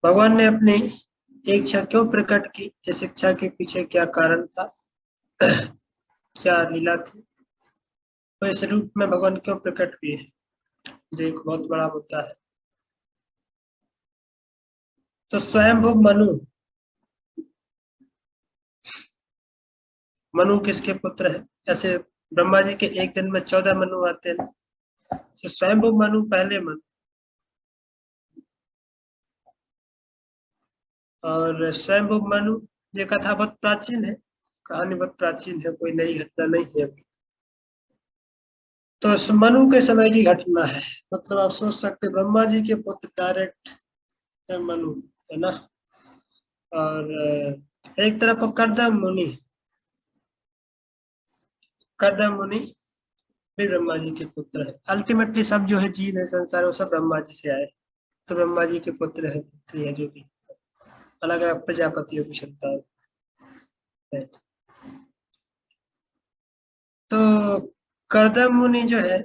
भगवान ने अपनी इच्छा क्यों प्रकट की? इस इच्छा के पीछे क्या कारण था? क्या लीला थी? तो इस रूप में भगवान क्यों प्रकट हुए? जो एक बहुत बड़ा मुद्दा है। तो स्वयंभू मनु, मनु किसके पुत्र है? ऐसे ब्रह्मा जी के एक दिन में 14 मनु आते हैं। तो स्वयंभू मनु पहले मनु, और स्वयंभू मनु, ये कथा बहुत प्राचीन है, कहानी बहुत प्राचीन है, कोई नई घटना नहीं है। तो इस मनु के समय की घटना है। मतलब आप सोच सकते हैं, ब्रह्मा जी के पुत्र डायरेक्ट है मनु, है ना। और एक तरफ करदम मुनि, करदम मुनि भी ब्रह्मा जी के पुत्र है। अल्टीमेटली सब जो है जीव है संसार, वो सब ब्रह्मा जी से आए। तो ब्रह्मा जी के पुत्र है, पुत्री है, जो भी अलग अलग प्रजापतियों की क्षमता है। तो करदम मुनि जो है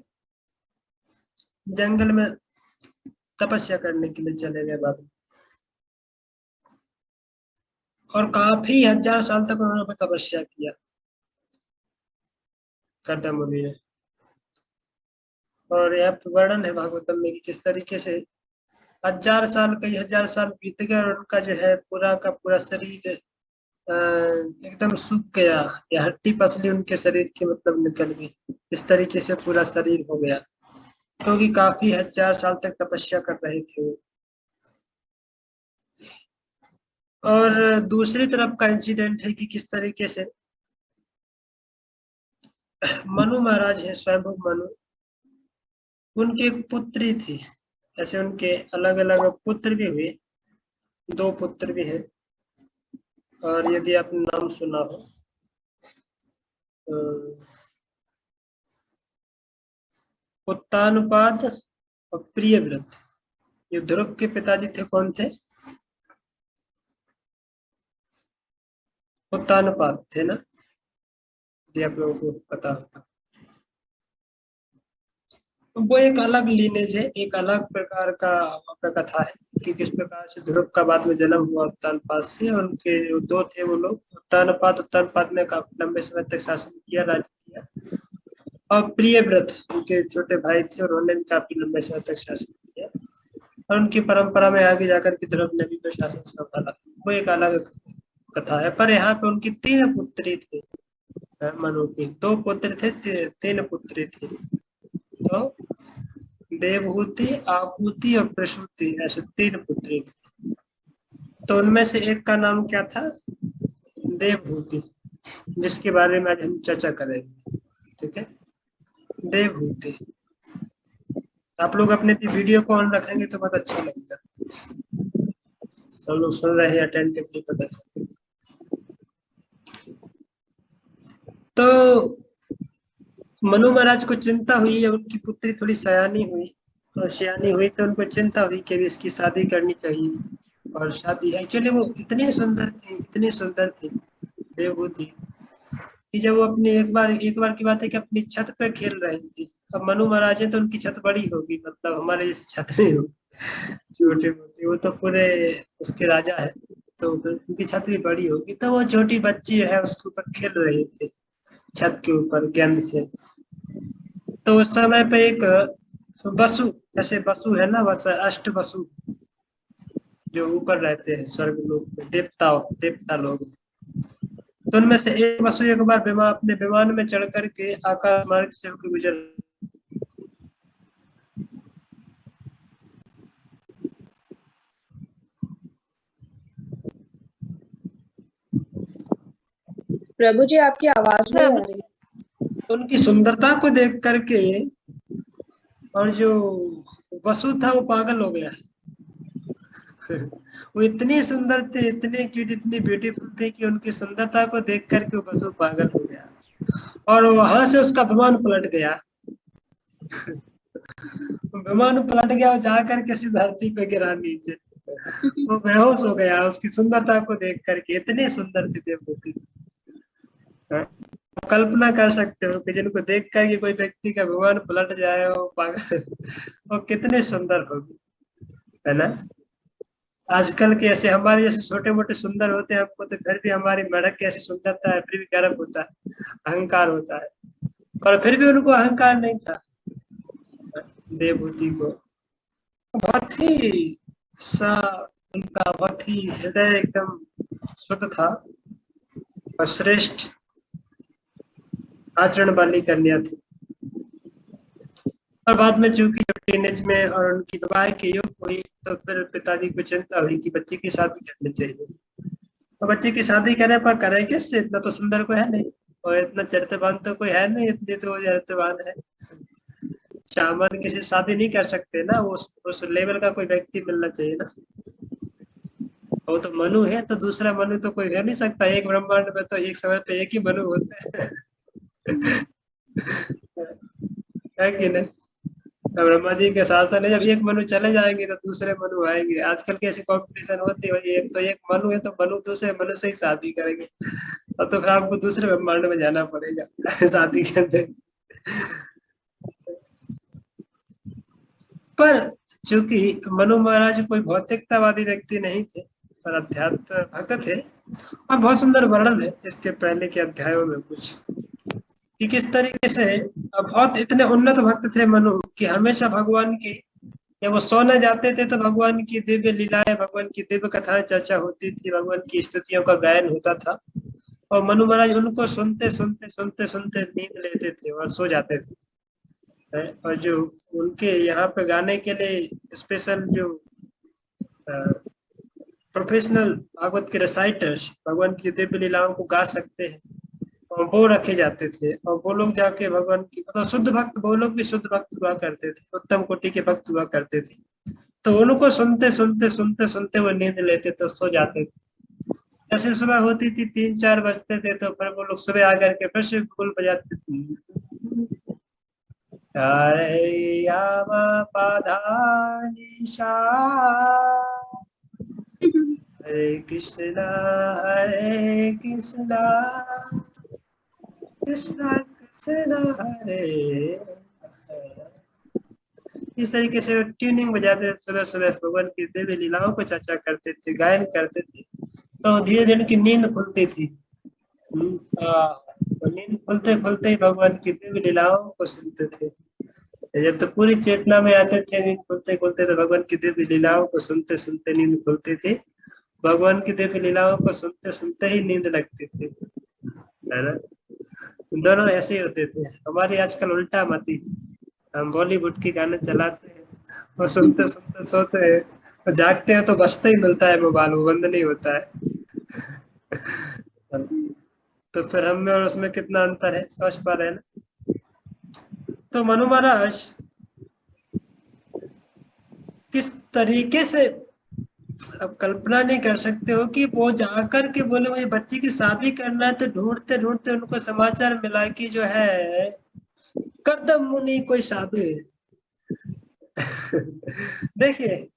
जंगल में तपस्या करने के लिए चले गए बाद में, और काफी 1000 साल तक उन्होंने तपस्या किया करदम मुनि ने। और यह वर्णन है भागवतम में कि किस तरीके से 1000 साल, कई 1000 साल बीत गए और उनका जो है पूरा का पूरा शरीर एकदम सूख गया, या हड्डी पसली उनके शरीर की मतलब निकल गई। इस तरीके से पूरा शरीर हो गया, क्योंकि काफी 1000 साल तक तपस्या कर रहे थे वो। और दूसरी तरफ का इंसिडेंट है कि किस तरीके से मनु महाराज है, स्वयंभू मनु, उनकी एक पुत्री थी। ऐसे उनके अलग अलग पुत्र भी हुए, 2 पुत्र भी हैं। और यदि आपने नाम सुना हो उत्तानपाद और प्रियव्रत, ये ध्रुव के पिताजी थे, कौन थे? उत्तानपाद थे ना, यदि आप लोगों को पता होता। तो वो एक अलग लीनेज है, एक अलग प्रकार का अपना कथा है कि किस प्रकार से ध्रुव का बाद में जन्म हुआ उत्तानपाद से। और उनके जो 2 थे वो लोग, उत्तानपाद ने काफी लंबे समय तक शासन किया, राज्य किया। और प्रियव्रत उनके छोटे भाई थे, और उन्होंने भी काफी लंबे समय तक शासन किया। और उनकी परंपरा में आगे जाकर के ध्रुव ने भी प्रशासन संभाला, वो एक अलग कथा है। पर यहाँ पे उनकी 3 पुत्री थी, मनु की 2 पुत्र थे, 3 पुत्री थी। तो देवहूति, आकुति और प्रसूति, ऐसे 3 पुत्री थी। तो उनमें से एक का नाम क्या था? देवहूति, जिसके बारे में आज हम चर्चा करेंगे। ठीक है, देवहूति। आप लोग अपने वीडियो को ऑन रखेंगे तो बहुत अच्छा लगेगा, सब लोग सुन रहे हैं अटेंटिवली, पता चले। तो मनु महाराज को चिंता हुई, जब उनकी पुत्री थोड़ी सयानी हुई, तो सियानी हुई तो उनको चिंता हुई कि अभी इसकी शादी करनी चाहिए। और शादी, एक्चुअली वो इतनी सुंदर थी, इतनी सुंदर थी देवभूति, कि जब वो अपनी एक बार की बात है कि अपनी छत पे खेल रही थी। अब मनु महाराज है तो उनकी छत बड़ी होगी, मतलब हमारे इस छत नहीं होगी, छोटी मोटी, वो तो पूरे उसके राजा है, तो उनकी छत भी बड़ी होगी। तो वो छोटी बच्ची है उसके ऊपर खेल रही थी, छत के ऊपर गेंद से। तो उस समय पे एक वसु, जैसे वसु है ना, वस अष्ट वसु जो ऊपर रहते हैं स्वर्ग लोक में, देवता लोग। तो उनमें से एक वसु एक बार अपने विमान में चढ़ करके आकाश मार्ग से होकर गुजर। प्रभु जी आपकी आवाज नहीं आ रही। उनकी सुंदरता को देख करके और जो वसु था वो पागल हो गया। वो इतनी सुंदर थे, इतने क्यूट, इतनी ब्यूटीफुल थे कि उनकी सुंदरता को देख करके वो वसु पागल हो गया, और वहां से उसका विमान पलट गया। विमान पलट गया और जा करके सीधे धरती पे गिरा नीचे। वो बेहोश हो गया उसकी सुंदरता को देख करके, इतनी सुंदर थी देवभूति। आप कल्पना कर सकते हो कि जिनको देख कर कोई व्यक्ति का विमान पलट जाए, वो पागल वो कितने सुंदर होगी, है ना। आजकल के ऐसे हमारे जैसे छोटे मोटे सुंदर होते हैं हमको, तो फिर भी हमारी मेढक की ऐसी सुंदरता है, फिर भी गर्व होता है, अहंकार होता है। और फिर भी उनको अहंकार नहीं था देवभूति को। बहुत ही सा उनका बहुत ही हृदय एकदम शुद्ध था और श्रेष्ठ आचरण वाली कन्या थी। और बाद में चूंकि जब टीनेज में और उनकी विवाह की युग हुई, तो फिर पिताजी को चिंता हुई कि बच्ची की शादी करनी चाहिए। तो बच्ची की शादी करने पर करें किससे, इतना तो सुंदर कोई है नहीं और इतना चरित्रवान तो कोई है नहीं, इतनी तो वो चरित्रवान है। चामन किसी से शादी नहीं कर सकते ना, उस लेवल का कोई व्यक्ति मिलना चाहिए ना। वो तो मनु है, तो दूसरा मनु तो कोई रह नहीं सकता। एक ब्रह्मांड में तो एक समय पे एक ही मनु होता है। है कि नहीं? तो ब्रह्मा जी के साथ साथ जब एक मनु चले जाएंगे तो दूसरे मनु आएंगे। आजकल की ऐसी कंपटीशन होती है भाई, एक तो एक मनु है तो मनु दूसरे मनु से ही शादी करेंगे, और तो फिर आपको दूसरे ब्रह्मांड में जाना पड़ेगा शादी के अंदर। पर चूंकि मनु महाराज कोई भौतिकतावादी व्यक्ति नहीं थे, पर अध्यात्म भक्त थे। और बहुत सुंदर वर्णन है इसके पहले के अध्यायों में कुछ, कि किस तरीके से बहुत इतने उन्नत भक्त थे मनु कि हमेशा भगवान की, जब वो सोने जाते थे तो भगवान की दिव्य लीलाएं, भगवान की दिव्य कथाएं चर्चा होती थी, भगवान की स्तुतियों का गायन होता था। और मनु महाराज उनको सुनते सुनते सुनते सुनते नींद लेते थे और सो जाते थे। और जो उनके यहाँ पे गाने के लिए स्पेशल जो प्रोफेशनल भागवत के रिसाइटर्स भगवान की दिव्य लीलाओं को गा सकते हैं, और वो रखे जाते थे। और वो लोग जाके भगवान की, मतलब शुद्ध भक्त, वो लोग भी शुद्ध भक्त हुआ करते थे, उत्तम कोटि के भक्त हुआ करते थे। तो उनको सुनते सुनते सुनते सुनते वो नींद लेते तो सो जाते थे। जैसे सुबह होती थी 3-4 बजते थे, तो फिर वो लोग सुबह आकर के फिर से गुल बजाते थे। हरे राम पाधानीशा, हरे कृष्णा कृष्णा कृष्णा हरे हरे। इस तरीके से ट्यूनिंग बजाते सुबह सुबह भगवान की देवी लीलाओं को चर्चा करते थे, गायन करते थे। तो धीरे धीरे उनकी नींद खुलती थी। तो नींद खुलते खुलते ही भगवान की दिव्य लीलाओं को सुनते थे। जब तो पूरी चेतना में आते थे, नींद खुलते खुलते, तो भगवान की दिव्य लीलाओं को सुनते सुनते नींद खुलती थी। भगवान की दिव्य लीलाओं को सुनते सुनते ही नींद लगती थी, है ना। दोनों ऐसे ही होते थे। हमारी आजकल उल्टा मती, हम बॉलीवुड के गाने चलाते हैं और सुनते सुनते सोते हैं, और जागते हैं तो बजते ही मिलता है मोबाइल, वो बंद नहीं होता है। तो फिर हम में और उसमें कितना अंतर है, समझ पा रहे हैं ना। तो मनु महाराज किस तरीके से, अब कल्पना नहीं कर सकते हो कि वो जाकर के बोले मुझे बच्ची की शादी करना है, तो ढूंढते ढूंढते उनको समाचार मिला कि जो है कर्दम मुनि कोई साधु है। देखिए,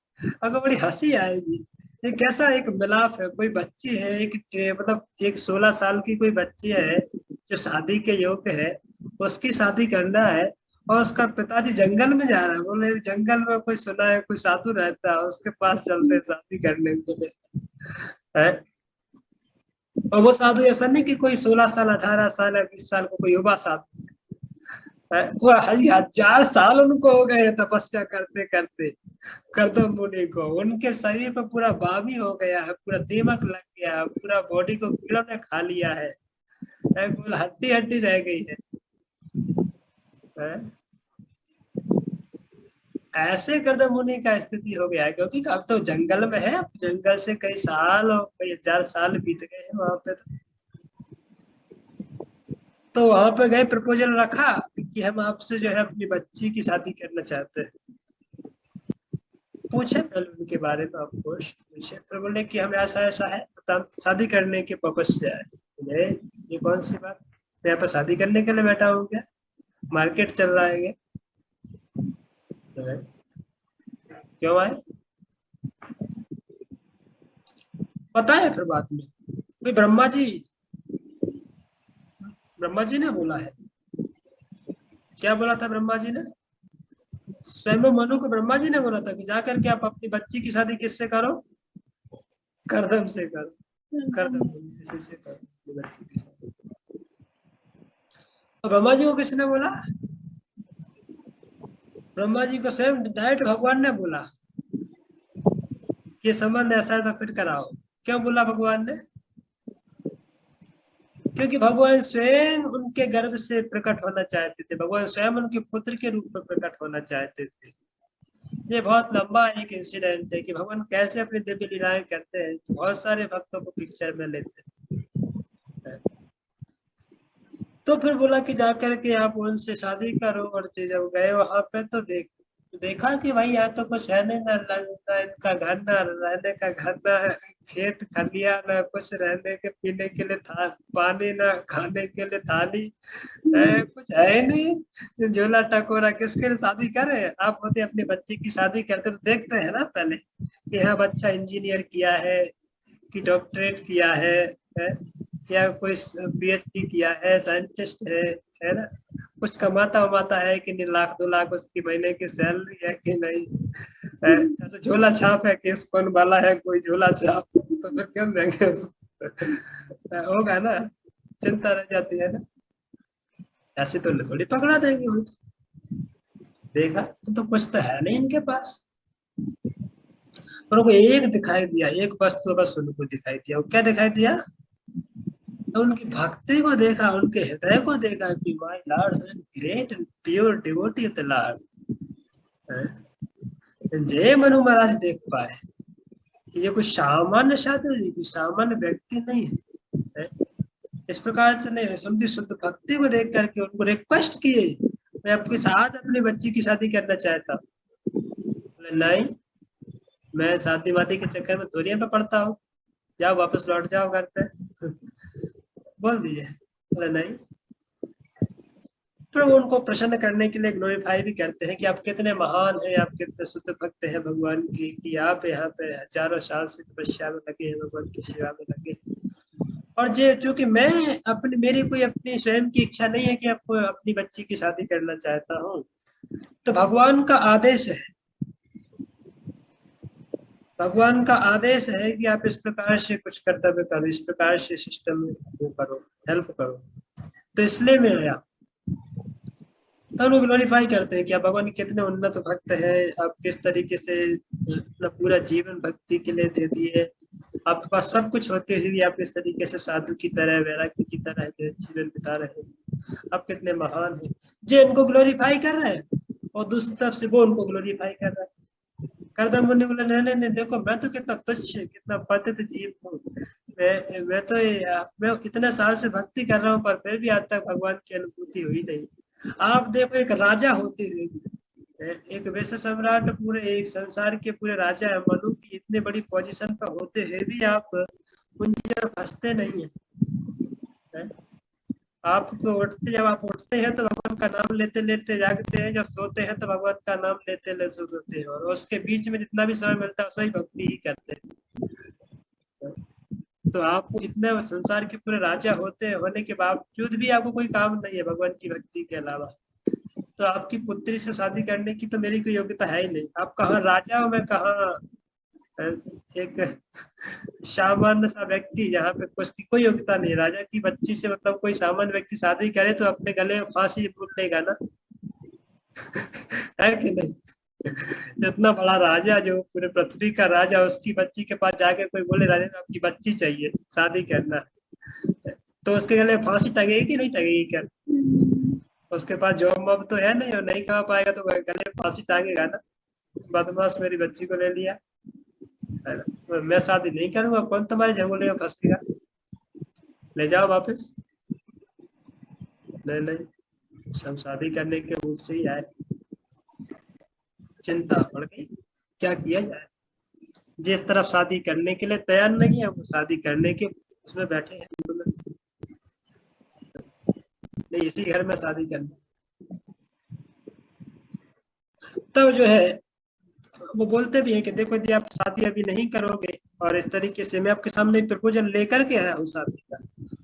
अगर बड़ी हंसी आएगी, ये कैसा एक मिलाप है। कोई बच्ची है, मतलब एक 16 साल की कोई बच्ची है जो शादी के योग्य है, उसकी शादी करना है, और उसका पिताजी जंगल में जा रहा है। बोले जंगल में कोई सुना है कोई साधु रहता है, उसके पास चलते हैं शादी करने के लिए, है। और वो साधु ऐसा नहीं कि कोई 16 साल 18 साल या 20 साल को कोई युवा साधु है, वो 1000 साल उनको हो गए तपस्या करते करते। करदम मुनि को उनके शरीर पर पूरा बामी हो गया है, पूरा दीमक लग गया है, पूरा बॉडी को कीड़ों ने खा लिया है, हड्डी हड्डी रह गई है। ऐसे करदम मुनि का स्थिति हो गया है, क्योंकि अब तो जंगल में है, जंगल से कई साल और कई 1000 साल बीत गए हैं वहां पे। तो वहां पे गए, प्रपोजल रखा कि हम आपसे जो है अपनी बच्ची की शादी करना चाहते हैं। पूछे पहले उनके बारे में, आपको पूछे, फिर बोले कि हमें ऐसा ऐसा है, शादी करने के पर्पज से आए। ये कौन सी बात, मैं यहाँ पर शादी करने के लिए बैठा हूँ क्या, मार्केट चल रहा है क्या, क्यों आए, बताए फिर बाद में। भाई ब्रह्मा जी ने बोला है। क्या बोला था ब्रह्मा जी ने, स्वयं मनु को ब्रह्मा जी ने बोला था कि जाकर के आप अपनी बच्ची की शादी किससे करो, करदम से कर, करदम इसी से कर अपनी बच्ची के साथ। और ब्रह्मा जी को किसने बोला? ब्रह्मा जी को स्वयं डायरेक्ट भगवान ने बोला कि संबंध ऐसा है तो फिट कराओ। क्यों बोला भगवान ने? क्योंकि भगवान स्वयं उनके गर्भ से प्रकट होना चाहते थे, भगवान स्वयं उनके पुत्र के रूप में प्रकट होना चाहते थे। ये बहुत लंबा एक इंसिडेंट है कि भगवान कैसे अपनी दिव्य लीलाएं करते हैं, बहुत सारे भक्तों को पिक्चर में लेते हैं। तो फिर बोला कि जाकर के आप उनसे शादी करो, और जब गए वहां पे तो देखा कि भाई यहाँ तो कुछ है नहीं, ना इनका घर, ना रहने का घर, ना खेत खलिया, ना कुछ रहने के पीने के लिए था पानी, ना खाने के लिए थाली, कुछ है ही नहीं। झोला टकोरा किसके लिए शादी करे? आप होते अपनी बच्ची की शादी करते तो देखते हैं ना पहले कि हाँ बच्चा इंजीनियर किया है, कि डॉक्टरेट किया है, या कोई पीएचडी किया है, साइंटिस्ट है ना, कुछ कमाता वमाता है कि नहीं, लाख 2 लाख उसकी महीने की सैलरी है कि नहीं, ऐसा झोला छाप है कि कौन वाला है कोई झोला छाप, तो फिर क्यों देंगे उसको? होगा ना, चिंता रह जाती है ना। ऐसे तो थोड़ी पकड़ा देंगे उनको। देखा तो कुछ तो है नहीं इनके पास, पर उनको एक दिखाई दिया, एक वस्तु बस उनको दिखाई दिया। वो क्या दिखाई दिया? उनकी भक्ति को देखा, उनके हृदय को देखा कि my Lord is great and pure devotee of the Lord. जय मनु महाराज देख पाए कि ये कोई सामान्य साधु नहीं, कोई सामान्य व्यक्ति नहीं है। इस प्रकार से नहीं, उनकी शुद्ध भक्ति को देख करके उनको रिक्वेस्ट किए, मैं आपके साथ अपनी बच्ची की शादी करना चाहता हूँ। नहीं, मैं शादी वादी के चक्कर में थोड़ी पे पड़ता हूँ, जाओ वापस लौट जाओ घर पे। बोल दीजिए। बोले नहीं। फिर वो उनको प्रसन्न करने के लिए ग्लोरीफाई भी करते हैं कि आप कितने महान हैं, आप कितने शुद्ध भक्त हैं भगवान की, कि आप यहाँ पे हजारों साल से तपस्या में लगे हैं, भगवान की सेवा में लगे हैं। और जो चूंकि मैं अपनी मेरी कोई अपनी स्वयं की इच्छा नहीं है कि आपको अपनी बच्ची की शादी करना चाहता हूँ, तो भगवान का आदेश है, भगवान का आदेश है कि आप इस प्रकार से कुछ कर्तव्य करो, इस प्रकार से सिस्टम में वो करो, हेल्प करो, तो इसलिए मैं आया। तो लोग ग्लोरीफाई करते हैं कि आप भगवान कितने उन्नत भक्त हैं, आप किस तरीके से अपना पूरा जीवन भक्ति के लिए दे दिए, आपके पास सब कुछ होते हुए आप इस तरीके से साधु की तरह, वैराग्य की तरह जीवन बिता रहे हैं, आप कितने महान हैं। जो इनको ग्लोरीफाई कर रहे हैं और दूसरी तरफ से वो उनको ग्लोरीफाई कर रहा है। करदम मुनि बोले नहीं नहीं नहीं, देखो मैं तो कितना तुच्छ, कितना पतित जीव हूँ, मैं इतने साल से भक्ति कर रहा हूँ, पर फिर भी आज तक भगवान की अनुभूति हुई नहीं। आप देखो एक राजा होते हुए, एक वैसे सम्राट, पूरे एक संसार के पूरे राजा है, मनु की इतने बड़ी पोजीशन पर होते हुए भी आप उनकी तरफ हंसते नहीं है। आपको उठते, जब आप उठते हैं तो भगवान का नाम लेते लेते जागते हैं, जब सोते हैं तो भगवान का नाम लेते लेते सोते हैं, और उसके बीच में जितना भी समय मिलता है उसमें भक्ति ही करते हैं। तो आपको इतने संसार के पूरे राजा होने के बावजूद भी आपको कोई काम नहीं है भगवान की भक्ति के अलावा, तो आपकी पुत्री से शादी करने की तो मेरी कोई योग्यता है ही नहीं। आप कहाँ राजा हो, मैं कहाँ एक सामान्य सा व्यक्ति, जहाँ पे उसकी कोई योग्यता नहीं। राजा की बच्ची से मतलब कोई सामान्य व्यक्ति शादी करे तो अपने गले में फांसी भूल लेगा ना, है कि नहीं? इतना बड़ा राजा, जो पूरे पृथ्वी का राजा, उसकी बच्ची के पास जाके कोई बोले राजा तो आपकी बच्ची चाहिए, शादी करना, तो उसके गले में फांसी टंगेगी कि नहीं टंगेगी? क्या उसके पास जॉब वॉब तो है नहीं, और नहीं कमा पाएगा तो गले में फांसी टांगेगा ना, बदमाश मेरी बच्ची को ले लिया, मैं शादी नहीं करूंगा, कौन तुम्हारे झगोले में फंसेगा, ले जाओ वापस। नहीं नहीं, सब शादी करने के रूप से ही आए। चिंता पड़ गई, क्या किया जाए। जिस तरफ शादी करने के लिए तैयार नहीं है, वो शादी करने के उसमें बैठे हैं, नहीं इसी घर में शादी करनी। तब जो है वो बोलते भी हैं कि देखो यदि आप शादी अभी नहीं करोगे, और इस तरीके से मैं आपके सामने प्रपोजल लेकर के आया हूँ शादी का,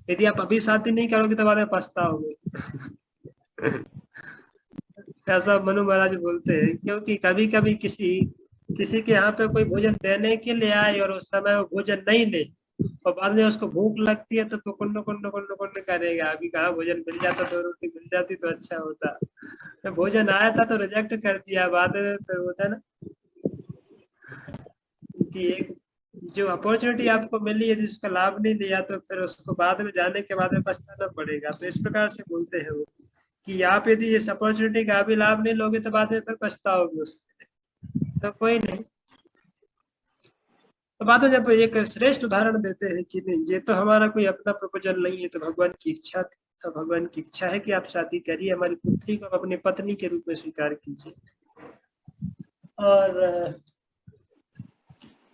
यदि आप अभी शादी नहीं करोगे तो बाद में पछताओगे। ऐसा मनु महाराज बोलते हैं, क्योंकि कभी कभी किसी किसी के यहाँ पे कोई भोजन देने के लिए आए और उस समय वो भोजन नहीं ले और बाद में उसको भूख लगती है तो कुंड कुंड कुंड कुंड करेगा, अभी कहाँ भोजन मिल जाता, 2 रोटी मिल जाती तो अच्छा होता। तो भोजन आया था तो रिजेक्ट कर दिया, बाद में फिर होता है ना कि एक जो अपॉर्चुनिटी आपको मिली है जिसका लाभ नहीं लिया तो फिर उसको बाद में जाने के बाद में पछताना पड़ेगा। तो इस प्रकार से बोलते हैं वो कि आप यदि इस अपॉर्चुनिटी का अभी लाभ नहीं लोगे तो बाद में फिर पछताओगे उसके लिए। तो कोई नहीं, तो बाद में जब एक श्रेष्ठ उदाहरण देते हैं कि नहीं ये तो हमारा कोई अपना प्रपोजल नहीं है, तो भगवान की इच्छा थी, तो भगवान की इच्छा है कि आप शादी करिए, हमारी पुत्री को अपनी पत्नी के रूप में स्वीकार कीजिए। और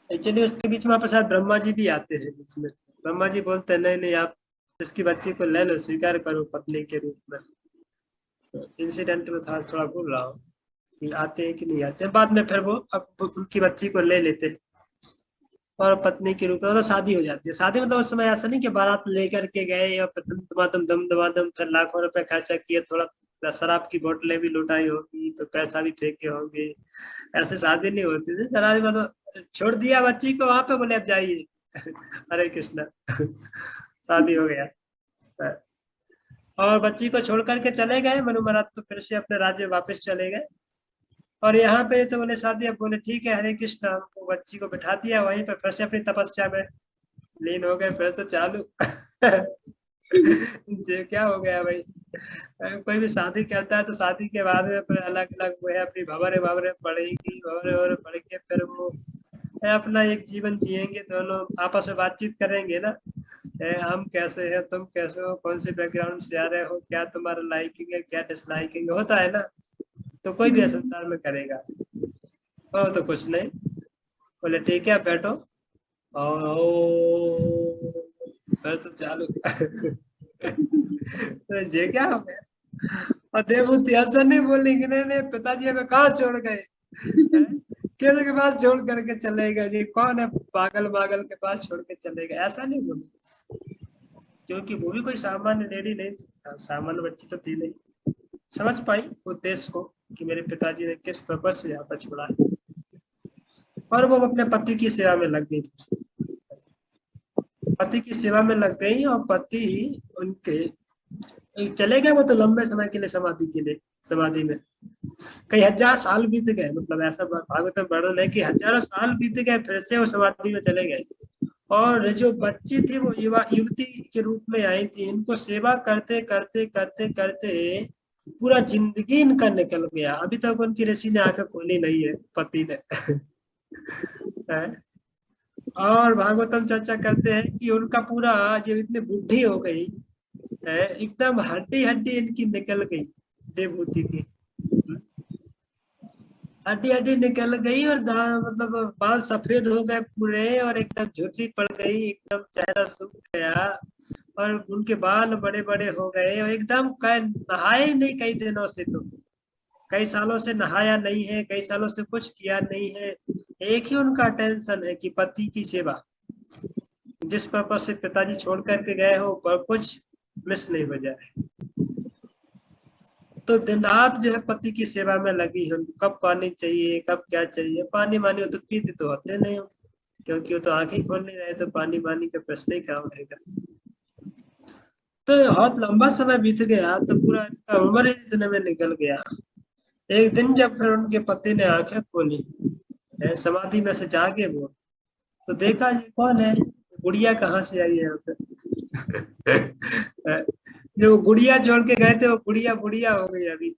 एक्चुअली उसके बीच में आपके साथ ब्रह्मा जी भी आते हैं बीच में। ब्रह्मा जी बोलते हैं नहीं नहीं, आप इसकी बच्ची को ले लो, स्वीकार करो पत्नी के रूप में। तो इंसिडेंट में था, थोड़ा भूल रहा हूँ कि आते हैं कि नहीं आते हैं, बाद में फिर वो अब उनकी बच्ची को ले लेते हैं और पत्नी के रूप में मतलब शादी हो जाती है। शादी मतलब उस समय ऐसा नहीं कि बारात लेकर के गए और फिर दम दमादम फिर लाखों रुपए खर्चा किए, थोड़ा शराब की बोतलें भी लुटाई होगी तो पैसा भी फेंके होंगे, ऐसे शादी नहीं होती थी। शादी मतलब छोड़ दिया बच्ची को वहां पे, बोले अब जाइए हरे कृष्णा शादी हो गया। और बच्ची को छोड़ करके चले गए मनु महाराज, तो फिर से अपने राज्य वापस चले गए। और यहाँ पे तो बोले शादी, अब बोले ठीक है हरे कृष्णा, हमको बच्ची को बिठा दिया वहीं पे, फिर से अपनी तपस्या में लीन हो गए, फिर से चालू ये क्या हो गया भाई। कोई भी शादी करता है तो शादी के बाद में फिर अलग अलग वो है, अपनी भवरे भवरे पढ़ेगी, भवरे भवरे पढ़ के फिर वो है अपना एक जीवन जिएंगे, दोनों आपस में बातचीत करेंगे ना, हम कैसे हैं, तुम कैसे हो, कौन से बैकग्राउंड से आ रहे हो, क्या तुम्हारा लाइकिंग है, क्या डिसलाइकिंग होता है ना। तो कोई भी संसार में करेगा, और तो कुछ नहीं, बोले ठीक है बैठो और फिर तो चालू तो ये क्या हो गया। और देवभूति ऐसा नहीं बोलेंगे नहीं नहीं पिताजी हमें कहाँ छोड़ गए, किसी के पास छोड़ करके चले गए जी, कौन है पागल पागल के पास छोड़ के चले गए, ऐसा नहीं बोले। क्योंकि वो भी कोई सामान्य लेडी नहीं थी, सामान्य बच्ची तो थी नहीं, समझ पाई उद्देश्य को कि मेरे पिताजी ने किस पर्पज से यहाँ पर छोड़ा है, और वो अपने पति की सेवा में लग गई। पति की सेवा में लग गई और पति उनके चले गए, वो तो लंबे समय के लिए समाधि के लिए, समाधि में कई हजार साल बीत गए, मतलब ऐसा भागवत में वर्णन है कि हजारों साल बीत गए, फिर से वो समाधि में चले गए। और जो बच्ची थी वो युवा युवती के रूप में आई थी, इनको सेवा करते करते करते करते पूरा जिंदगी इनका निकल गया, अभी तक उनकी ऋषि ने आंखें खोली नहीं है पति ने और भागवतम चर्चा करते हैं कि उनका पूरा जब इतनी बुद्धि हो गई है, एकदम हड्डी हड्डी इनकी निकल गई, देवभूति की हड्डी हड्डी निकल गई और मतलब बाल सफेद हो गए पूरे और एकदम झुर्री पड़ गई, एकदम चेहरा सूख गया और उनके बाल बड़े बड़े हो गए और एकदम नहाए ही नहीं कई दिनों से, तो कई सालों से नहाया नहीं है, कई सालों से कुछ किया नहीं है, एक ही उनका टेंशन है कि पति की सेवा, जिस पर्पज से पिताजी छोड़ करके गए हो पर कुछ मिस नहीं हो जाए। तो दिन रात जो है पति की सेवा में लगी है, कब पानी चाहिए कब क्या चाहिए, पानी मानी हो तो पीते तो होते नहीं हो, क्योंकि वो तो आंखें खोल नहीं रहे, तो पानी मानी का प्रश्न ही क्या उठेगा। तो बहुत लंबा समय बीत गया, तो पूरा इनका उम्र ही इतने में निकल गया। एक दिन जब फिर उनके पति ने आंखें खोली, समाधि में से जागे वो, तो देखा ये कौन है, गुड़िया कहाँ से आई है यहाँ पे जो गुड़िया जोड़ के गए थे वो गुड़िया बुढ़िया हो गई अभी।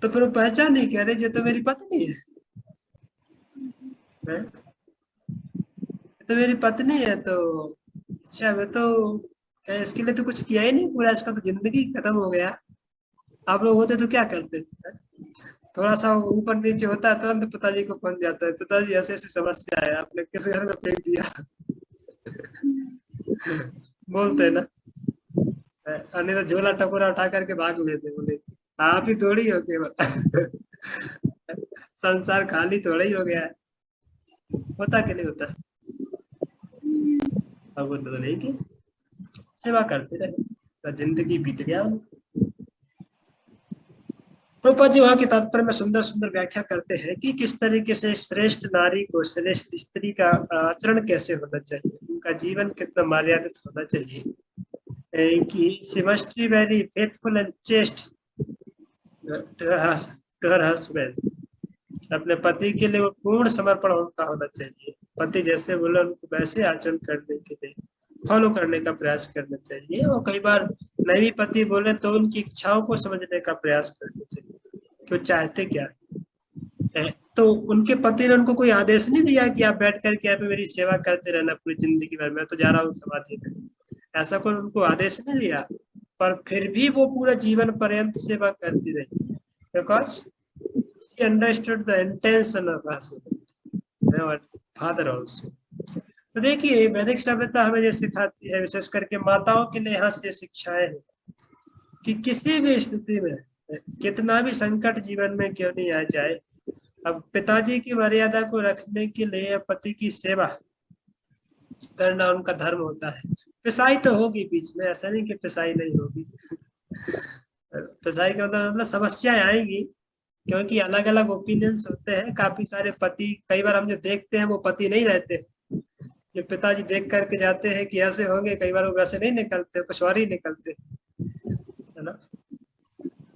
तो फिर वो पहचान नहीं कह रहे ये तो मेरी पत्नी है, तो मेरी पत्नी है, तो अच्छा मैं तो इसके लिए तो कुछ किया ही नहीं, पूरा इसका तो जिंदगी खत्म हो गया, आप लोग होते तो क्या करते। थोड़ा सा ऊपर नीचे होता है तुरंत पिताजी को पहुंच जाता है, पिताजी ऐसे ऐसी समस्या है, आपने किस घर में फेंक दिया बोलते हैं ना, नहीं तो झोला टकोरा उठा करके भाग लेते, बोले आप ही थोड़ी हो केवल संसार खाली थोड़ा ही हो गया है, होता कि नहीं होता। अब वो तो नहीं की सेवा करते रहे तो जिंदगी बीत गया। प्रभुपाद जी वहाँ के तात्पर्य में सुंदर सुंदर व्याख्या करते हैं कि किस तरीके से श्रेष्ठ नारी को श्रेष्ठ स्त्री का आचरण कैसे होना चाहिए, उनका जीवन कितना मर्यादित होना चाहिए, कि she must be very faithful and chaste to her husband। अपने पति के लिए वो पूर्ण समर्पण उनका होना चाहिए, पति जैसे बोले उनको वैसे आचरण करने के लिए फॉलो करने का प्रयास करना चाहिए, और कई बार नहीं पति बोले तो उनकी इच्छाओं को समझने का प्रयास करना चाहिए कि वो चाहते क्या है। तो उनके पति ने उनको कोई आदेश नहीं दिया कि आप बैठ कर के यहाँ पे मेरी सेवा करते रहना पूरी जिंदगी भर, मैं तो जा रहा हूँ समाधि में, ऐसा कोई उनको आदेश नहीं दिया, पर फिर भी वो पूरा जीवन पर्यंत सेवा करती रही, because she understood the intention of husband और फादर ऑल्सो। तो देखिए वैदिक सभ्यता हमें ये सिखाती है, विशेष करके माताओं के लिए यहाँ से शिक्षाएं हैं कि किसी भी स्थिति में कितना भी संकट जीवन में क्यों नहीं आ जाए, अब पिताजी की मर्यादा को रखने के लिए पति की सेवा करना उनका धर्म होता है। पिसाई तो होगी बीच में, ऐसा नहीं कि पिसाई नहीं होगी पिसाई का मतलब समस्याएं आएंगी, क्योंकि अलग अलग ओपिनियंस होते हैं। काफी सारे पति, कई बार हम जो देखते हैं वो पति नहीं रहते, जो पिताजी देख करके जाते हैं कि ऐसे होंगे, कई बार वो वैसे नहीं निकलते, कुछ और ही निकलते, है ना।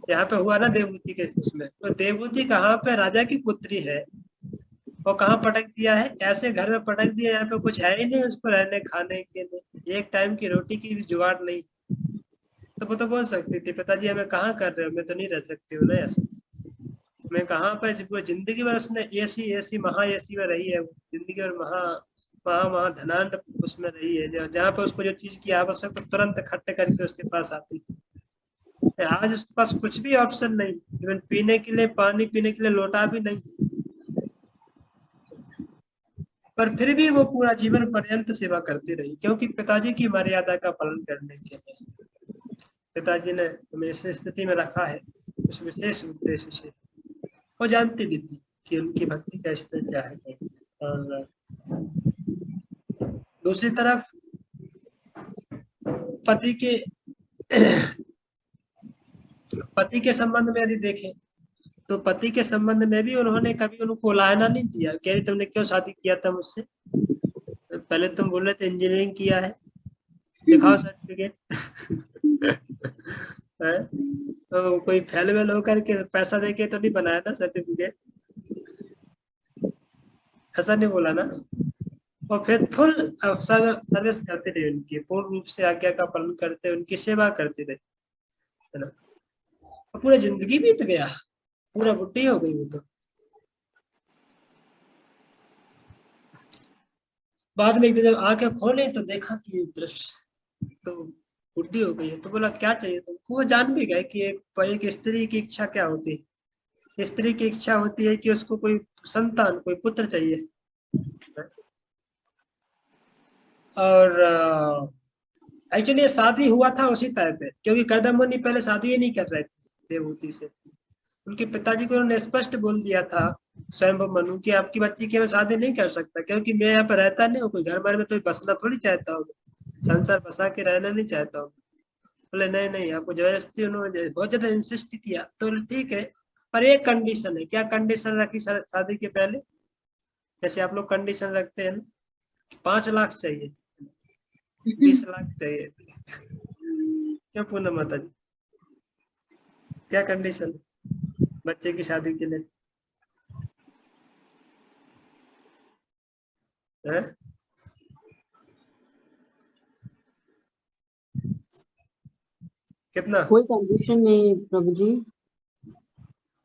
यहाँ पे हुआ ना देवभूति के उसमें, तो देवभूति कहाँ पे राजा की पुत्री है, वो कहाँ पटक दिया है, ऐसे घर में पटक दिया यहाँ पे कुछ है ही नहीं उसको रहने खाने के लिए, एक टाइम की रोटी की भी जुगाड़ नहीं। तो वो तो बोल सकती थी पिताजी हमें कहाँ कर रहे हो, मैं तो नहीं रह सकती हूँ ना ऐसे, मैं कहाँ पर, वो जिंदगी भर उसने एसी महा एसी में रही है, जिंदगी भर महा धनाढ्य उसमें रही है, जहाँ पे उसको जो चीज की आवश्यकता तुरंत खट्टे करके उसके पास आती है। आज उसके पास कुछ भी ऑप्शन नहीं, इवन पीने के लिए, पानी पीने के लिए लोटा भी नहीं, पर फिर भी वो पूरा जीवन पर्यंत सेवा करती रही, क्योंकि पिताजी की मर्यादा का पालन करने के लिए पिताजी ने हमें इस स्थिति में रखा है उस विशेष उद्देश्य से। वो जानती भी थी कि उनकी भक्ति का स्तर क्या है। और दूसरी तरफ पति के संबंध में यदि देखें तो पति के संबंध में भी उन्होंने कभी उनको लाना नहीं दिया, कह रही तुमने क्यों शादी किया था मुझसे, पहले तुम बोल रहे थे इंजीनियरिंग किया है, दिखाओ सर्टिफिकेट तो कोई फेल वेल होकर के पैसा देके तो नहीं बनाया ना सर्टिफिकेट, ऐसा नहीं बोला ना। और फेथफुल सर्विस करते रहे उनकी, पूर्ण रूप से आज्ञा का पालन करते, उनकी सेवा करते रहे, है ना। पूरा जिंदगी बीत गया, पूरा बुढ़ी हो गई वो तो। बाद में एक दिन जब आंखें खोले तो देखा कि ये दृश्य, तो बुढ़ी हो गई है, तो बोला क्या चाहिए तुमको। वो जान भी गए कि एक स्त्री की इच्छा क्या होती है, स्त्री की इच्छा होती है कि उसको कोई संतान, कोई पुत्र चाहिए। और एक्चुअली शादी हुआ था उसी टाइम पे, क्योंकि कदम मुनि पहले शादी ही नहीं कर रहे थे देवहूति से। उनके पिताजी को उन्होंने स्पष्ट बोल दिया था स्वयं मनु कि आपकी बच्ची की मैं शादी नहीं कर सकता, क्योंकि मैं यहाँ पर रहता नहीं हूँ, कोई घर बार में तो बसना थोड़ी चाहता हूँ, संसार बसा के रहना नहीं चाहता हूँ। बोले नहीं नहीं, आपको जबरदस्ती, उन्होंने बहुत ज्यादा इंसिस्ट किया। तो ठीक है, पर एक कंडीशन है। क्या कंडीशन रखी शादी के पहले, जैसे आप लोग कंडीशन रखते हैं ना, 5 लाख चाहिए, 20 लाख चाहिए क्यों पूनम माता जी, क्या कंडीशन बच्चे की शादी के लिए है? कितना कोई कंडीशन नहीं प्रभु जी।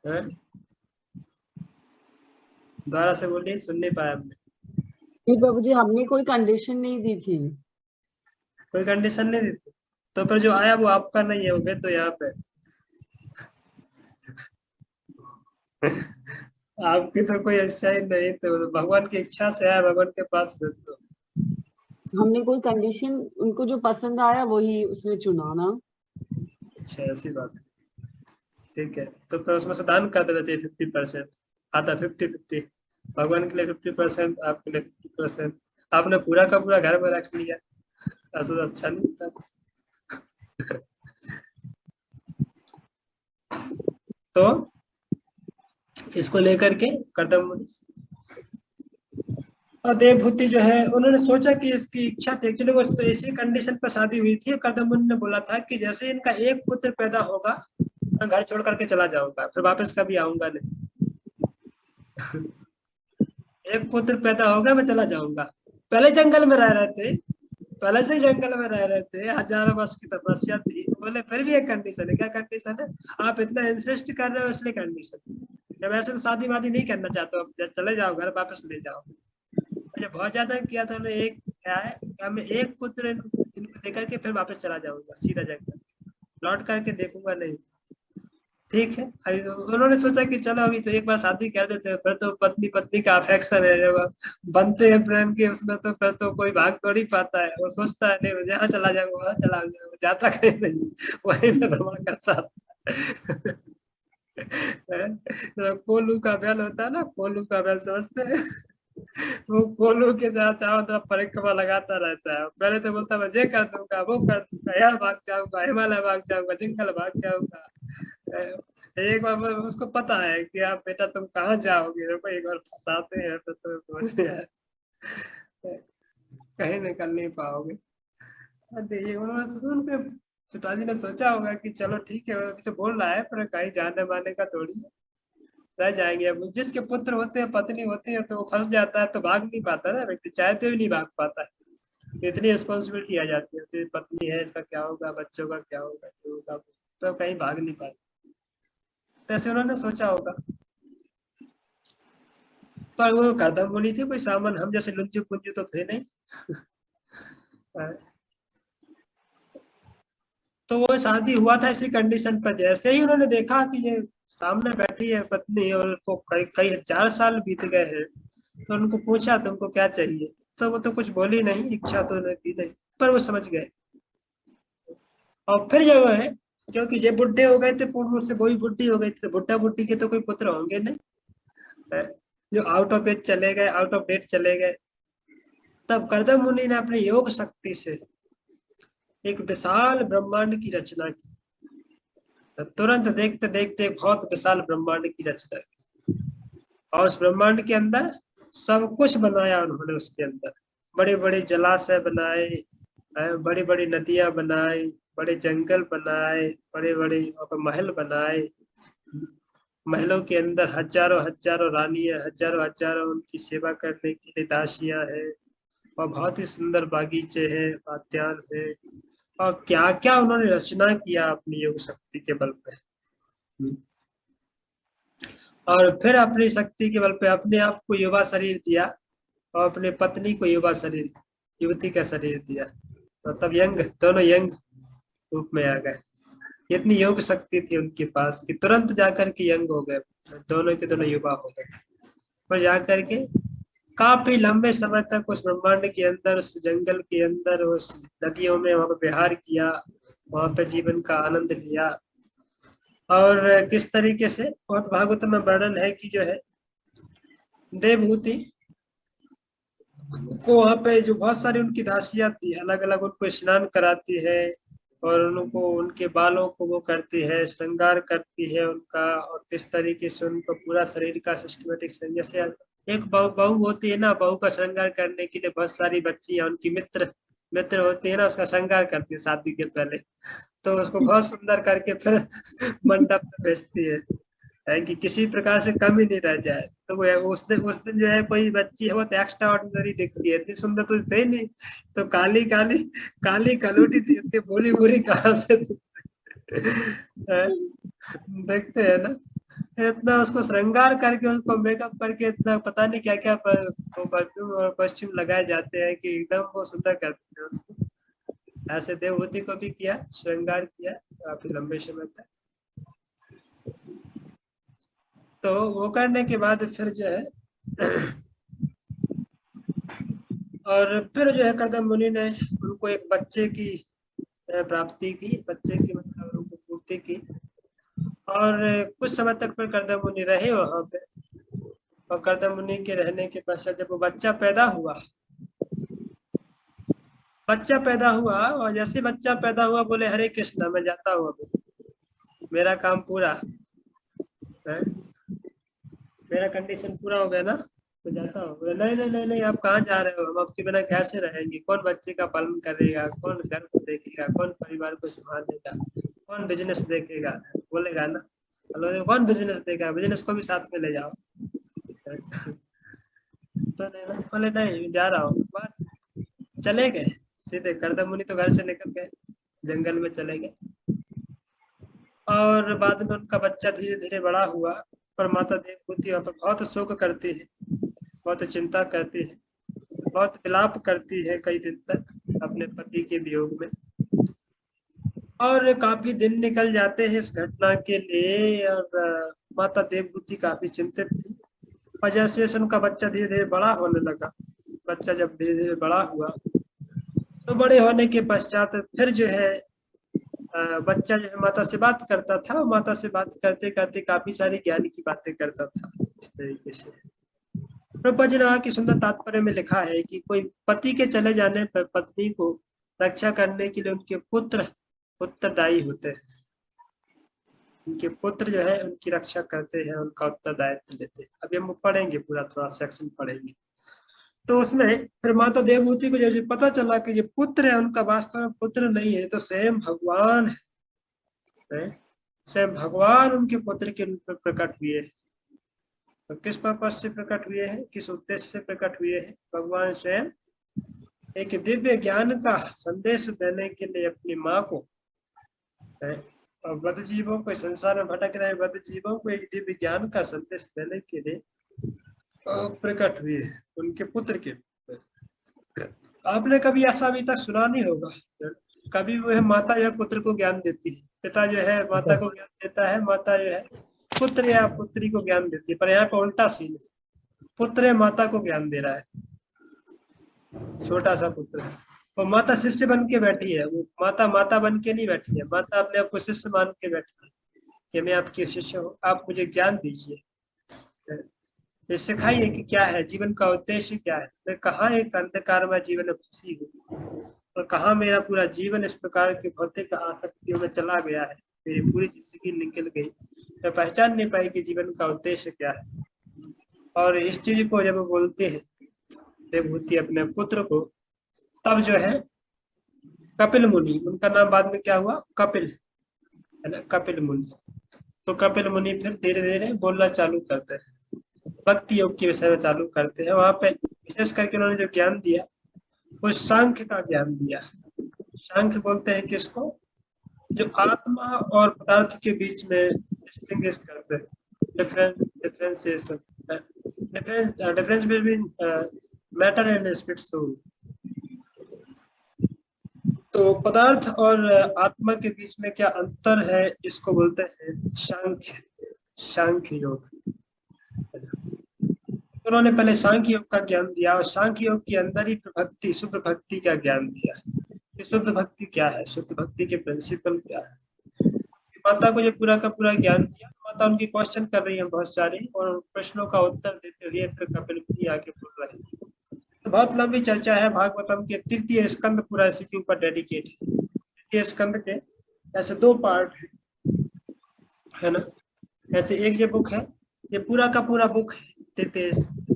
है? दोबारा से बोलिए, सुन नहीं पाया हमने। नहीं प्रभु जी, हमने कोई कंडीशन नहीं दी थी। कोई कंडीशन नहीं दी थी, तो फिर जो आया वो आपका नहीं है, वो तो यहाँ पे आपकी तो कोई इच्छा ही नहीं, तो भगवान की इच्छा से आया भगवान के पास फिर तो। हमने कोई कंडीशन, उनको जो पसंद आया वही उसने चुना ना। अच्छा ऐसी बात है, ठीक है। तो फिर उसमें से दान कर देना चाहिए 50%, आता 50-50, भगवान के लिए 50%, आपके लिए 50%। आपने पूरा का पूरा घर में रख लिया, ऐसा तो अच्छा नहीं था। तो इसको लेकर के कर्दम मुनि और देवभूति जो है उन्होंने सोचा कि इसकी इच्छा थी, एक्चुअली वो इसी कंडीशन पर शादी हुई थी। कर्दम मुनि ने बोला था कि जैसे इनका एक पुत्र पैदा होगा मैं घर छोड़ करके चला जाऊंगा, फिर वापस कभी आऊंगा नहीं। एक पुत्र पैदा होगा मैं चला जाऊंगा। पहले जंगल में रह रहे थे, पहले से ही जंगल में रह रहे थे, हजारों वर्ष की तपस्या थी। बोले फिर भी एक कंडीशन है। क्या कंडीशन है? आप इतना इंसिस्ट कर रहे हो इसलिए कंडीशन। जब ऐसे तो शादी वादी नहीं करना चाहते हो, जब चले जाओ घर वापस ले जाओ। जब बहुत ज्यादा किया था उन्होंने, एक क्या है कि मैं एक पुत्र इनको लेकर के फिर वापस चला जाऊंगा सीधा जंगल, लौट करके देखूंगा नहीं। ठीक है, अभी उन्होंने सोचा कि चलो अभी तो एक बार शादी कर देते हैं, फिर तो पत्नी पत्नी का अफेक्शन है, जब बनते हैं प्रेम के उसमें तो फिर तो कोई भाग तोड़ ही पाता है। वो सोचता है नहीं जहाँ चला जाऊंगा वहां चला जाऊंगा, जाता कहीं नहीं, वही में रमा करता। तो कोलू का बैल होता है ना, कोलू का बैल समझते हैं? वो कोलू के साथ चारों तरफ परिक्रमा लगाता रहता है। पहले तो बोलता मैं ये कर दूंगा वो कर दूंगा, यहाँ भाग जाऊंगा, हिमालय भाग जाऊंगा, जंगल भाग जाऊंगा। एक बार उसको पता है कि आप बेटा तुम कहाँ जाओगे, एक बार फंसाते हैं तो तुम बोलते हैं कहीं निकल नहीं पाओगे। देखिए उनके पिताजी ने सोचा होगा कि चलो ठीक है, अभी तो बोल रहा है पर कहीं जाने माने का थोड़ी है, रह जाएंगे। अब जिसके पुत्र होते हैं पत्नी होती है तो वो फंस जाता है तो भाग नहीं पाता ना व्यक्ति, चाहते भी नहीं भाग पाता है। इतनी रिस्पॉन्सिबिलिटी आ जाती है कि पत्नी है इसका क्या होगा, बच्चों का क्या होगा, क्या होगा, तो कहीं भाग नहीं पाता। ऐसे उन्होंने सोचा होगा। पर वो कर्दम मुनि थे, कोई सामान हम जैसे लुंजू पुंजू तो थे नहीं। तो वो शादी हुआ था इसी कंडीशन पर। जैसे ही उन्होंने देखा कि ये सामने बैठी है पत्नी और उनको कई कई 4 साल बीत गए हैं, तो उनको पूछा तुमको क्या चाहिए, तो वो तो कुछ बोली नहीं, इच्छा तो उन्हें की नहीं, पर वो समझ गए। और फिर जब है, क्योंकि ये बुढ़े हो गए थे पूर्ण से, वही बुढ़ी हो गई थी, तो बुढ़ा बुढ़ी के तो कोई पुत्र होंगे नहीं, जो आउट ऑफ एज चले गए, आउट ऑफ डेट चले गए। तब कर्दम मुनि ने अपनी योग शक्ति से एक विशाल ब्रह्मांड की रचना की। तुरंत देखते देखते बहुत विशाल ब्रह्मांड की रचना की, और उस ब्रह्मांड के अंदर सब कुछ बनाया उन्होंने। उसके अंदर बड़े बड़े जलाशय बनाए, बड़ी बड़ी नदियां बनाई, बड़े जंगल बनाए, बड़े बड़े महल बनाए। महलों के अंदर हजारों हजारों रानियां, हजारों हजारों उनकी सेवा करने के लिए दासियां हैं, और बहुत ही सुंदर बागीचे हैं, उद्यान है, और क्या क्या उन्होंने रचना किया अपनी योग शक्ति के बल पे। और फिर अपनी शक्ति के बल पे अपने आप को युवा शरीर दिया, और अपने पत्नी को युवा शरीर, युवती का शरीर दिया। तो तब यंग, दोनों यंग रूप में आ गए। इतनी योग शक्ति थी उनके पास कि तुरंत जाकर के यंग हो गए, दोनों के दोनों युवा हो गए। और जाकर के काफी लंबे समय तक उस ब्रह्मांड के अंदर, उस जंगल के अंदर, उस नदियों में वहां पर विहार किया, वहां पे जीवन का आनंद लिया। और किस तरीके से, और भागवत में वर्णन है कि जो है देवभूति को वहां पे जो बहुत सारी उनकी दासियां थी, अलग अलग उनको स्नान कराती है, और उनको उनके बालों को वो करती है, श्रृंगार करती है उनका, और किस तरीके से उनको पूरा शरीर का सिस्टमेटिक, जैसे एक बहू बहू होती है ना, बहू का श्रृंगार करने के लिए बहुत सारी बच्चियां उनकी मित्र मित्र होती है ना, उसका श्रृंगार करती है शादी के पहले। तो उसको बहुत सुंदर करके फिर मंडप में भेजती है कि किसी प्रकार से कमी नहीं रह जाए। तो वो उस दिन जो है कोई बच्ची है वो तो एक्स्ट्रा ऑर्डिनरी दिखती है, इतनी सुंदर तो थे नहीं, तो काली काली काली कलूटी थी, इतनी भोली भोली कहाँ से थी। देखते हैं ना, इतना उसको श्रृंगार करके, उसको मेकअप करके, इतना पता नहीं क्या क्या परफ्यूम और कॉस्ट्यूम लगाए जाते हैं कि एकदम वो सुंदर करते हैं उसको। ऐसे देवभूति को भी किया, श्रृंगार किया काफी लंबे समय तक। तो वो करने के बाद फिर जो है और फिर जो है कर्दम मुनि ने उनको एक बच्चे की प्राप्ति की, बच्चे की मतलब उनको पूर्ति की। और कुछ समय तक फिर कर्दम मुनि रहे वहां पे। और कर्दम मुनि के रहने के पश्चात जब वो बच्चा पैदा हुआ, और जैसे बच्चा पैदा हुआ बोले हरे कृष्णा मैं जाता हूँ, अभी मेरा काम पूरा है। मेरा कंडीशन पूरा हो गया ना, तो जाता हूँ। बोले, नहीं नहीं नहीं नहीं, आप कहाँ जा रहे हो, हम आपके बिना कैसे रहेंगे, कौन बच्चे का पालन करेगा, कौन घर को देखेगा, कौन परिवार को संभालेगा, कौन बिजनेस देखेगा, बोलेगा ना। बोले, कौन बिजनेस देगा, बिजनेस को भी साथ में ले जाओ। तो नहीं ना, बोले नहीं जा रहा हूँ बस। चले गए सीधे, करदम मुनि तो घर से निकल गए, जंगल में चले गए। और बाद में उनका बच्चा धीरे धीरे बड़ा हुआ, पर माता देवहूति वहाँ पर बहुत शोक करती है, बहुत चिंता करती है, बहुत विलाप करती है कई दिन तक अपने पति के वियोग में। और काफी दिन निकल जाते हैं इस घटना के लिए, और माता देवहूति काफी चिंतित थी। और जैसे उनका बच्चा धीरे धीरे बड़ा होने लगा, बच्चा जब धीरे धीरे बड़ा हुआ, तो बड़े होने के पश्चात फिर जो है बच्चा जो है माता से बात करता था, और माता से बात करते करते काफी सारी ज्ञान की बातें करता था। इस तरीके से प्रभुपाद जी ने वहाँ की सुंदर तात्पर्य में लिखा है कि कोई पति के चले जाने पर पत्नी को रक्षा करने के लिए उनके पुत्र उत्तरदायी होते हैं। उनके पुत्र जो है उनकी रक्षा करते हैं, उनका उत्तरदायित्व लेते हैं। अभी हम पढ़ेंगे, पूरा थोड़ा सेक्शन पढ़ेंगे। तो उसमें फिर माता देवहूति को जब पता चला कि ये पुत्र है, उनका वास्तव में पुत्र नहीं है, तो स्वयं भगवान है, स्वयं भगवान उनके पुत्र के रूप में प्रकट हुए हैं। तो किस पर्पज से प्रकट हुए हैं, किस उद्देश्य से प्रकट हुए हैं? भगवान स्वयं एक दिव्य ज्ञान का संदेश देने के लिए अपनी माँ को, और बद्ध जीवों को, संसार में भटक रहे बद्ध जीवों को एक दिव्य ज्ञान का संदेश देने के लिए प्रकट हुए हैं उनके पुत्र के। आपने कभी ऐसा अभी तक सुना नहीं होगा, कभी वो है माता जो है पुत्र को ज्ञान देती है, पिता जो है माता को ज्ञान देता है, माता जो है पुत्र या पुत्री को ज्ञान देती है। पर यहाँ पर उल्टा सीन है, पुत्र माता को ज्ञान दे रहा है, छोटा सा पुत्र है। वो माता शिष्य बन के बैठी है, वो माता माता बन के नहीं बैठी है, माता अपने आप को शिष्य मान के बैठी है कि मैं आपकी शिष्य हूँ, आप मुझे ज्ञान दीजिए, ये सिखाइए कि क्या है जीवन का उद्देश्य, क्या है, मैं कहाँ एक अंधकार में जीवन में फंसी हूँ, और कहाँ मेरा पूरा जीवन इस प्रकार की भौतिक आसक्तियों में चला गया है, मेरी पूरी जिंदगी निकल गई, मैं पहचान नहीं पाई कि जीवन का उद्देश्य क्या है। और इस चीज को जब बोलते हैं देवहूति अपने पुत्र को, तब जो है कपिल मुनि, उनका नाम बाद में क्या हुआ, कपिल, है ना, कपिल मुनि। तो कपिल मुनि फिर धीरे धीरे बोलना चालू करते हैं, भक्ति योग के विषय में चालू करते हैं। वहां पे विशेष करके उन्होंने जो ज्ञान दिया वो सांख्य का ज्ञान दिया। सांख्य बोलते हैं किसको, जो आत्मा और पदार्थ के बीच में डिस्टिंग्विश करते हैं, differentiation, difference between matter and spirit soul. तो पदार्थ और आत्मा के बीच में क्या अंतर है, इसको बोलते हैं सांख्य, सांख्य योग। उन्होंने पहले सांख्य योग का ज्ञान दिया, और सांख्य योग के अंदर ही भक्ति, शुद्ध भक्ति का ज्ञान दिया कि शुद्ध भक्ति क्या है, शुद्ध भक्ति के प्रिंसिपल क्या है। माता को जो पूरा का पूरा ज्ञान दिया, माता उनकी क्वेश्चन कर रही है बहुत सारी, और प्रश्नों का उत्तर देते हुए फिर कपिल मुनि आके बोल रहे हैं। तो बहुत लंबी चर्चा है, भागवतम के तृतीय स्कंद पूरा इसी के ऊपर डेडिकेट है। तृतीय स्कंद के ऐसे 2 पार्ट है ना, ऐसे एक जो बुक है, ये पूरा का पूरा बुक है, तृतीय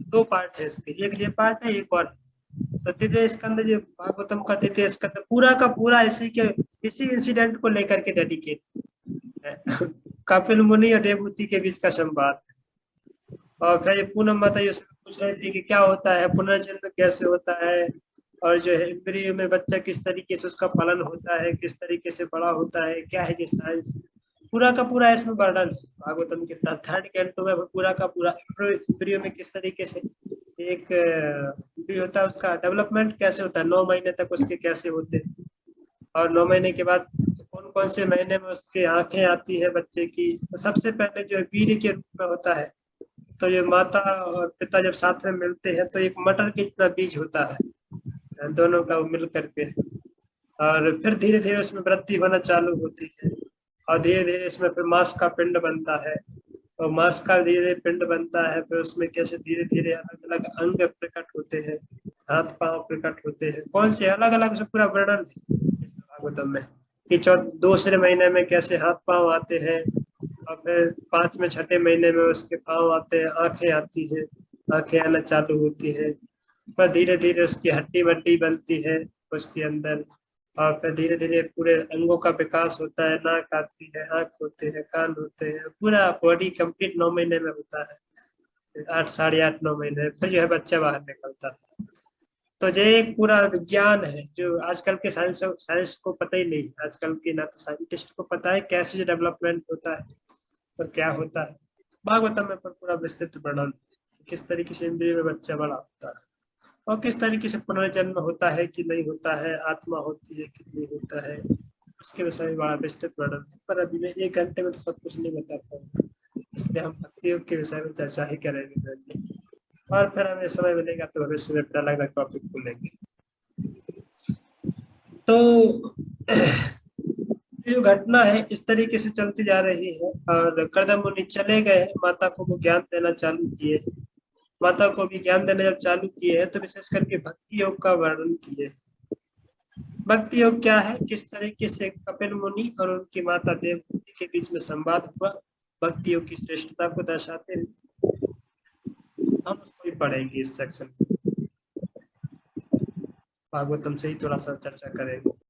2 पार्ट है इसके, एक ये पार्ट है, एक और। तो तृतीय स्कंद जो भागवतम का तृतीय स्कंद पूरा का पूरा इसी इंसिडेंट को लेकर के डेडिकेट है। कपिल मुनि और देवहूति के बीच का संवाद। और फिर ये पूनम माता ये पूछ रही थी कि क्या होता है, पुनर्जन्म कैसे होता है, और जो है एम्ब्रियो में बच्चा किस तरीके से उसका पालन होता है, किस तरीके से बड़ा होता है, क्या है ये साइंस, पूरा का पूरा इसमें वर्णन है भागवतम के 3rd कैंटो में। पूरा का पूरा एम्ब्रियो में किस तरीके से एक भी होता है, उसका डेवलपमेंट कैसे होता है, 9 महीने तक उसके कैसे होते हैं, और 9 महीने के बाद कौन कौन से महीने में उसके आंखें आती है बच्चे की। तो सबसे पहले जो वीर्य के रूप में होता है, तो ये माता और पिता जब साथ में मिलते हैं तो एक मटर के जितना बीज होता है दोनों का मिल करके, और फिर धीरे धीरे उसमें वृद्धि होना चालू होती है, और धीरे धीरे इसमें फिर मांस का पिंड बनता है, और मांस का धीरे धीरे पिंड बनता है, फिर उसमें कैसे धीरे धीरे अलग अलग अंग प्रकट होते हैं, हाथ पांव प्रकट होते हैं, कौन से अलग अलग से पूरा वर्णन है भागवतम में कि 2 महीने में कैसे हाथ पांव आते हैं, और फिर 5वें छठे महीने में उसके पाँव आते हैं, आंखें आती है, आंखें आना चालू होती है, पर धीरे धीरे उसकी हड्डी वड्डी बनती है उसके अंदर, और फिर धीरे धीरे पूरे अंगों का विकास होता है, नाक आती है, आंख होते हैं, कान होते हैं, पूरा बॉडी कंप्लीट 9 महीने में होता है, 8 साढ़े 8 9 महीने, फिर जो है बच्चा बाहर निकलता है। तो ये एक पूरा विज्ञान है जो आजकल के साइंस को पता ही नहीं, आजकल के ना तो साइंटिस्ट को पता है कैसे डेवलपमेंट होता है और क्या होता है। भागवतम में पर पूरा विस्तृत वर्णन किस तरीके से इंद्रिय में बच्चा बड़ा होता है और किस तरीके से पुनर्जन्म होता है कि नहीं होता है, आत्मा होती है कि नहीं होता है, उसके विषय में बड़ा विस्तृत वर्णन है। पर अभी मैं 1 घंटे में तो सब कुछ नहीं बता पाऊंगा, इसलिए हम भक्ति योग के विषय में चर्चा ही करेंगे, और फिर हमें समय मिलेगा तो भविष्य में अलग अलग टॉपिक खोलेंगे। तो ये जो घटना है इस तरीके से चलती जा रही है, और कर्दम मुनि चले गए, माता को वो ज्ञान देना चालू किए, माता को भी ज्ञान देना जब चालू किए हैं तो विशेष करके भक्ति योग का वर्णन किए। भक्ति योग क्या है, किस तरीके से कपिल मुनि और उनकी माता देवहूति के बीच में संवाद हुआ, भक्ति योग की श्रेष्ठता को दर्शाते हैं, हम उसको भी पढ़ेंगे इस सेक्शन में, भागवतम से ही थोड़ा सा चर्चा करेंगे।